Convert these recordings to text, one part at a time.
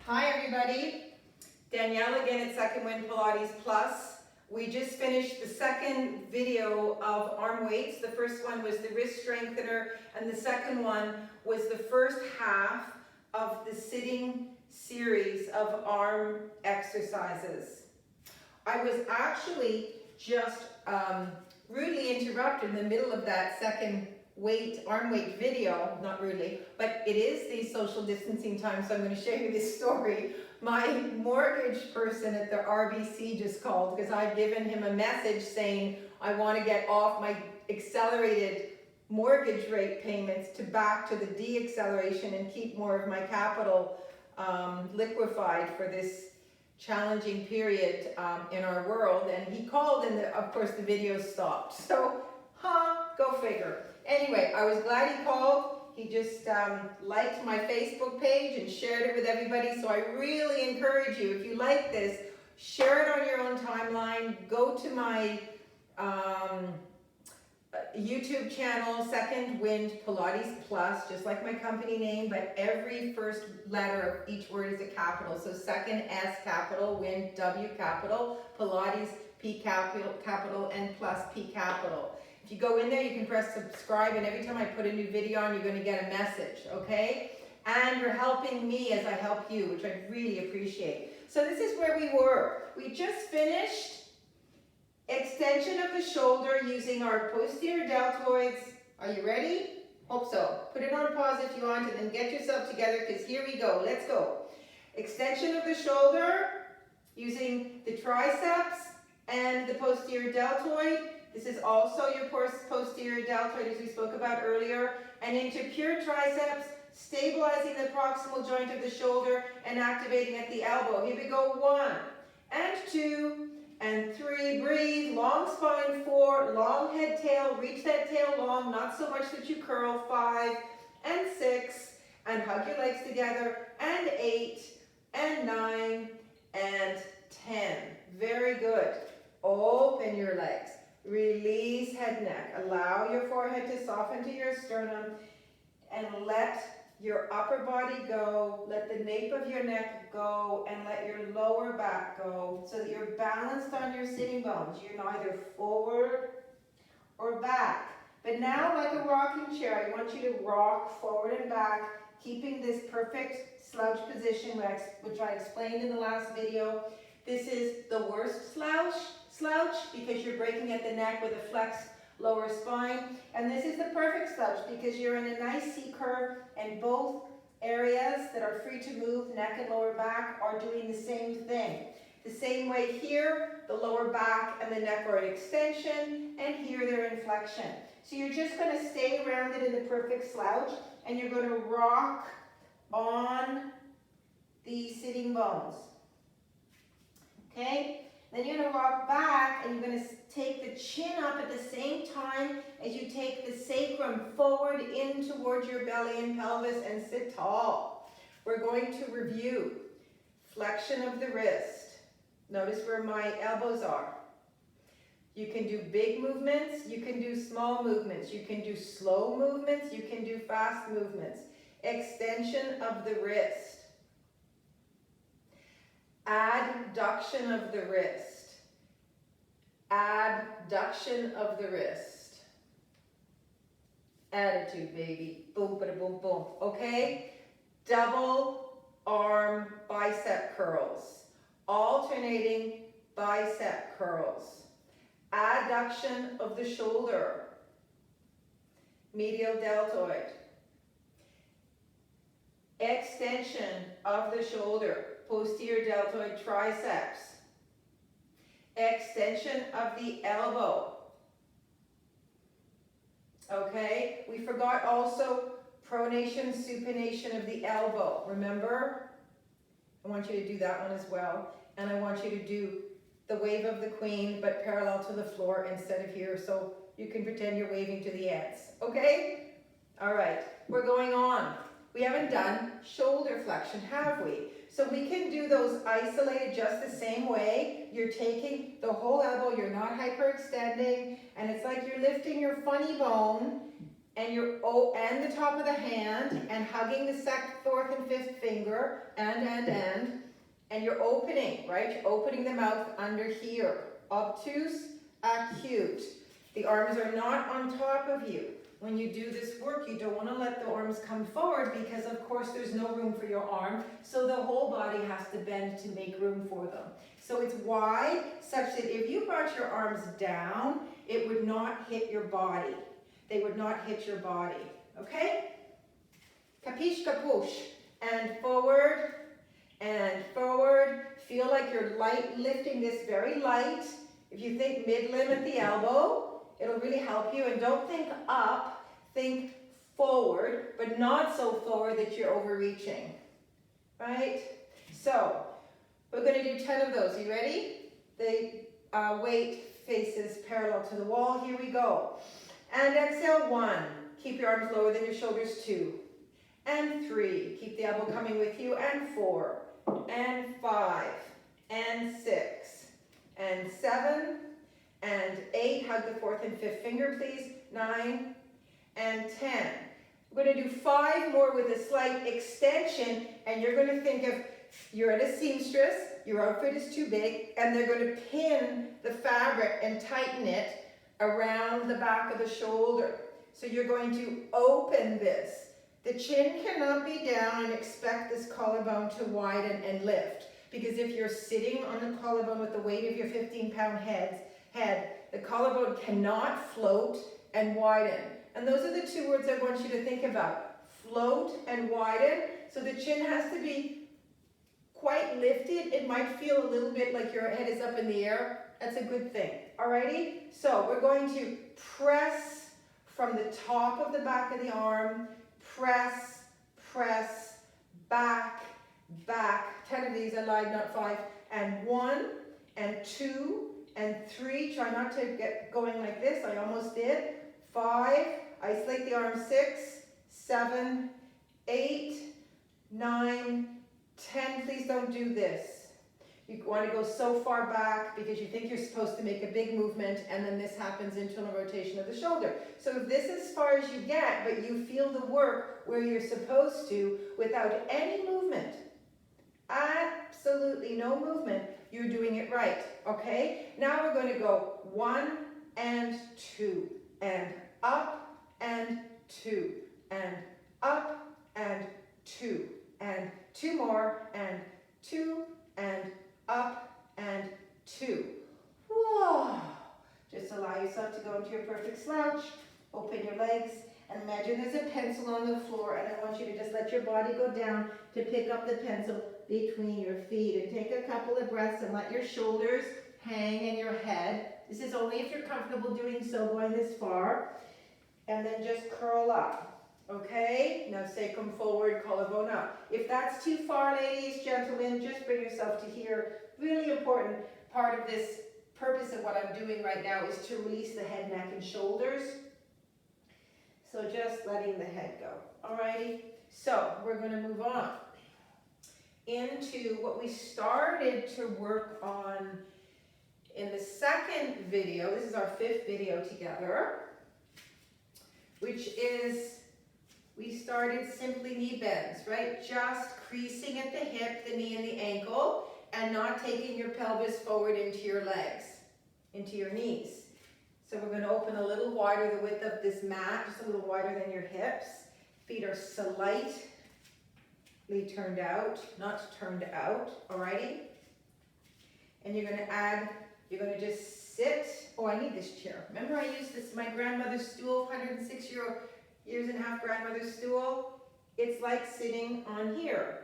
Hi everybody, Danielle again at Second Wind Pilates Plus. We just finished the second video of arm weights. The first one was the wrist strengthener and the second one was the first half of the sitting series of arm exercises. I was actually just rudely interrupted in the middle of that second arm weight video, not rudely, but it is the social distancing time, so I'm going to share you this story. My mortgage person at the RBC just called because I'd given him a message saying I want to get off my accelerated mortgage rate payments to back to the de-acceleration and keep more of my capital liquefied for this challenging period in our world. And he called and of course the video stopped. So, go figure. Anyway, I was glad he called. He just liked my Facebook page and shared it with everybody. So I really encourage you, if you like this, share it on your own timeline. Go to my YouTube channel, Second Wind Pilates Plus, just like my company name, but every first letter of each word is a capital. So Second S capital, Wind W capital, Pilates P capital, and Plus P capital. If you go in there, you can press subscribe, and every time I put a new video on, you're going to get a message, okay? And you're helping me as I help you, which I really appreciate. So this is where we were. We just finished extension of the shoulder using our posterior deltoids. Are you ready? Hope so. Put it on pause if you want, and then get yourself together, because here we go. Let's go. Extension of the shoulder using the triceps and the posterior deltoid. This is also your posterior deltoid, as we spoke about earlier, and into pure triceps, stabilizing the proximal joint of the shoulder and activating at the elbow. Here we go, 1 and 2 and 3, breathe, long spine, 4, long head tail, reach that tail long, not so much that you curl, 5 and 6, and hug your legs together, and 8 and 9 and 10. Very good. Open your legs. Release head neck. Allow your forehead to soften to your sternum and let your upper body go. Let the nape of your neck go and let your lower back go so that you're balanced on your sitting bones. You're neither forward or back. But now, like a rocking chair, I want you to rock forward and back, keeping this perfect slouch position, which I explained in the last video. This is the worst slouch because you're breaking at the neck with a flexed lower spine, and this is the perfect slouch because you're in a nice C curve and both areas that are free to move, neck and lower back, are doing the same thing. The same way here, the lower back and the neck are in extension, and here they're in flexion. So you're just going to stay rounded in the perfect slouch, and you're going to rock on the sitting bones. Okay? Then you're going to rock back, and you're going to take the chin up at the same time as you take the sacrum forward in towards your belly and pelvis and sit tall. We're going to review flexion of the wrist. Notice where my elbows are. You can do big movements, you can do small movements, you can do slow movements, you can do fast movements. Extension of the wrist. Adduction of the wrist. Adduction of the wrist. Attitude, baby. Boom, bada, boom, boom. Okay? Double arm bicep curls. Alternating bicep curls. Adduction of the shoulder. Medial deltoid. Extension of the shoulder. Posterior deltoid triceps. Extension of the elbow. Okay, we forgot also pronation, supination of the elbow. Remember? I want you to do that one as well. And I want you to do the wave of the queen, but parallel to the floor instead of here, so you can pretend you're waving to the ants. Okay? All right, we're going on. We haven't done shoulder flexion, have we? So we can do those isolated just the same way. You're taking the whole elbow, you're not hyperextending, and it's like you're lifting your funny bone and and the top of the hand, and hugging the fourth and fifth finger, and you're opening, right? You're opening the mouth under here. Obtuse, acute. The arms are not on top of you. When you do this work, you don't want to let the arms come forward because, of course, there's no room for your arm, so the whole body has to bend to make room for them. So it's wide, such that if you brought your arms down, it would not hit your body. They would not hit your body, okay? Capisce, capuche. And forward, and forward. Feel like you're lifting this very light. If you think mid-limb at the elbow, it'll really help you. And don't think up, think forward, but not so forward that you're overreaching, right? So, we're going to do 10 of those. Are you ready? The weight faces parallel to the wall. Here we go. And exhale, 1. Keep your arms lower than your shoulders, 2. And 3. Keep the elbow coming with you. And 4. And 5. And 6. And 7. And 8. Hug the fourth and fifth finger, please. 9. And 10. We're going to do 5 more with a slight extension. And you're going to think of, you're at a seamstress, your outfit is too big, and they're going to pin the fabric and tighten it around the back of the shoulder. So you're going to open this. The chin cannot be down and expect this collarbone to widen and lift. Because if you're sitting on the collarbone with the weight of your 15-pound head, the collarbone cannot float and widen. And those are the 2 words I want you to think about. Float and widen. So the chin has to be quite lifted. It might feel a little bit like your head is up in the air. That's a good thing. Alrighty? So we're going to press from the top of the back of the arm. Press, press, back, back. 10 of these, I lied, not 5. And 1, and 2, and 3. Try not to get going like this. I almost did. 5. Isolate the arm. 6, 7, 8, 9, 10. Please don't do this. You want to go so far back because you think you're supposed to make a big movement, and then this happens, internal rotation of the shoulder. So if this is as far as you get, but you feel the work where you're supposed to without any movement, absolutely no movement, you're doing it right, okay? Now we're going to go 1 and 2, and up and 2, and up and 2, and 2 more, and 2, and up and 2. Whoa! Just allow yourself to go into your perfect slouch. Open your legs and imagine there's a pencil on the floor, and I want you to just let your body go down to pick up the pencil between your feet, and take a couple of breaths and let your shoulders hang in your head. This is only if you're comfortable doing so, going this far, and then just curl up. Okay, now sacrum forward, collarbone up. If that's too far, ladies, gentlemen, just bring yourself to here. Really important part of this purpose of what I'm doing right now is to release the head, neck, and shoulders. So just letting the head go. Alrighty, so we're going to move on into what we started to work on in the second video. This is our 5th video together, which is, we started simply knee bends, right? Just creasing at the hip, the knee, and the ankle, and not taking your pelvis forward into your legs, into your knees. So we're going to open a little wider, the width of this mat, just a little wider than your hips. Feet are slightly turned out, not turned out, alrighty? And you're going to add, you're going to just sit. Oh, I need this chair. Remember I used this, my grandmother's stool, 106-years and a half grandmother's stool? It's like sitting on here,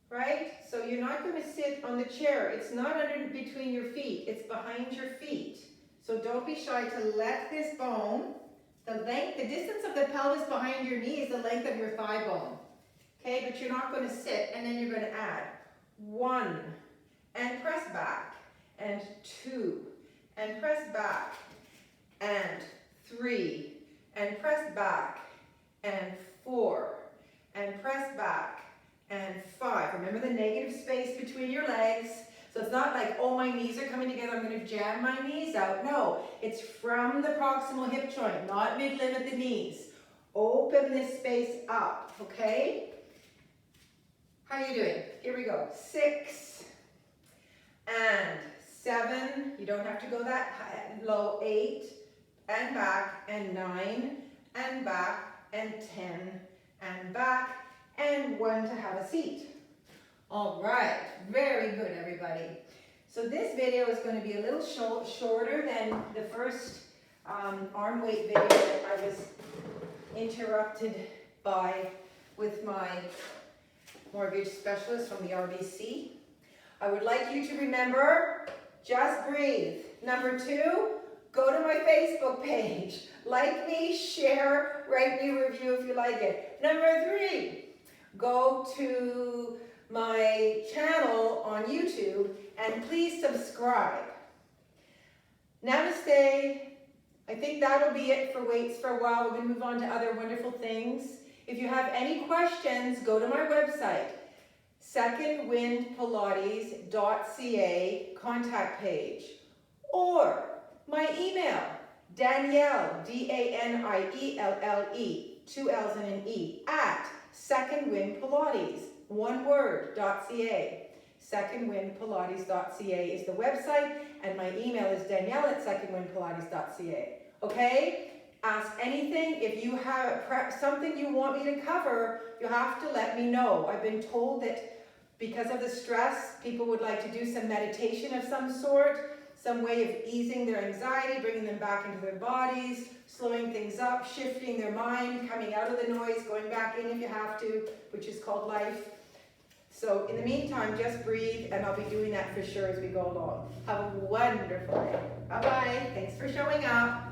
right? So you're not going to sit on the chair. It's not under between your feet. It's behind your feet. So don't be shy to let this bone, the distance of the pelvis behind your knee is the length of your thigh bone. Okay, but you're not going to sit, and then you're going to add 1, and press back, and 2, and press back, and 3, and press back, and 4, and press back, and 5. Remember the negative space between your legs. So it's not like, oh, my knees are coming together, I'm going to jam my knees out. No, it's from the proximal hip joint, not mid-limb at the knees. Open this space up, okay? How are you doing? Here we go. 6 and 7. You don't have to go that high, low. 8 and back, and 9 and back, and 10 and back, and 1 to have a seat. All right, very good, everybody. So this video is going to be a little shorter than the first arm weight video that I was interrupted by with my mortgage specialist from the RBC. I would like you to remember, just breathe. Number 2, go to my Facebook page. Like me, share, write me a review if you like it. Number 3, go to my channel on YouTube and please subscribe. Namaste. I think that'll be it for weights for a while. We're going to move on to other wonderful things. If you have any questions, go to my website, secondwindpilates.ca contact page, or my email, Danielle, D-A-N-I-E-L-L-E, 2 L's and an E, at secondwindpilates, one word, .ca. secondwindpilates.ca is the website, and my email is danielle@secondwindpilates.ca. Okay? Ask anything. If you have something you want me to cover, you have to let me know. I've been told that because of the stress, people would like to do some meditation of some sort, some way of easing their anxiety, bringing them back into their bodies, slowing things up, shifting their mind, coming out of the noise, going back in if you have to, which is called life. So in the meantime, just breathe, and I'll be doing that for sure as we go along. Have a wonderful day. Bye-bye. Thanks for showing up.